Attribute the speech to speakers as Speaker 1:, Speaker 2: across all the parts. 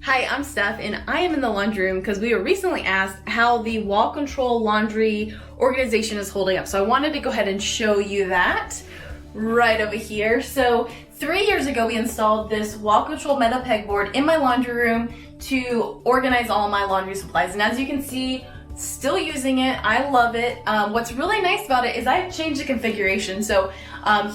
Speaker 1: Hi, I'm Steph, and I am in the laundry room because we were recently asked how the wall control laundry organization is holding up. So I wanted to go ahead and show you that right over here. So 3 years ago, we installed this wall control metal pegboard in my laundry room to organize all my laundry supplies. And as you can see, still using it. I love it. What's really nice about it is I've changed the configuration. So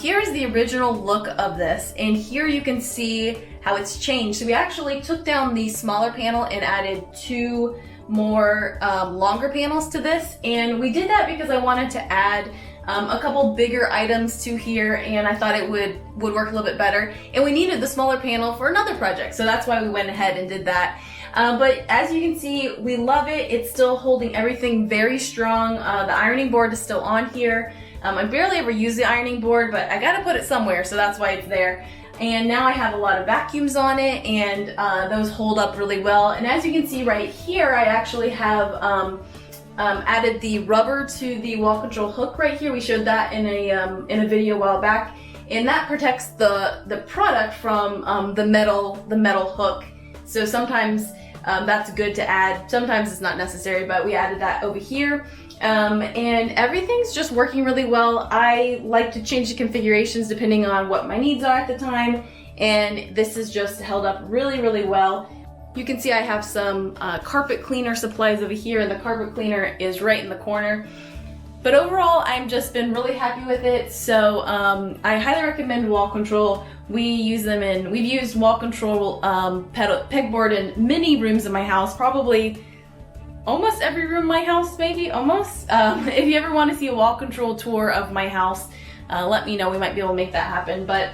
Speaker 1: here's the original look of this, and here you can see how it's changed. So we actually took down the smaller panel and added two more longer panels to this, and we did that because I wanted to add a couple bigger items to here, and I thought it would work a little bit better, and we needed the smaller panel for another project, so that's why we went ahead and did that. But as you can see, we love it. It's still holding everything very strong. The ironing board is still on here. I barely ever use the ironing board, but I gotta put it somewhere, so that's why it's there. And now I have a lot of vacuums on it, and those hold up really well. And as you can see right here, I actually have added the rubber to the wall control hook right here. We showed that in a video a while back, and that protects the product from the metal hook. So sometimes that's good to add. Sometimes it's not necessary, but we added that over here. And everything's just working really well. I like to change the configurations depending on what my needs are at the time, and this is just held up really, really well. You can see I have some carpet cleaner supplies over here, and the carpet cleaner is right in the corner. But overall, I've just been really happy with it, so I highly recommend Wall Control. We've used Wall Control pegboard in many rooms in my house, probably almost every room in my house, maybe, almost. If you ever want to see a Wall Control tour of my house, let me know, we might be able to make that happen. But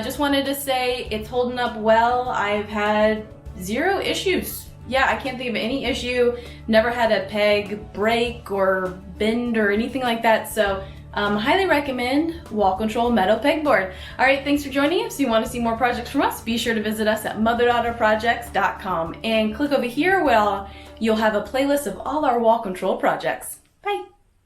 Speaker 1: just wanted to say it's holding up well. I've had 0 issues. Yeah, I can't think of any issue. Never had a peg break or bend or anything like that. So highly recommend Wall Control Metal Pegboard. All right, thanks for joining us. If you want to see more projects from us, be sure to visit us at motherdaughterprojects.com and click over here where you'll have a playlist of all our wall control projects. Bye.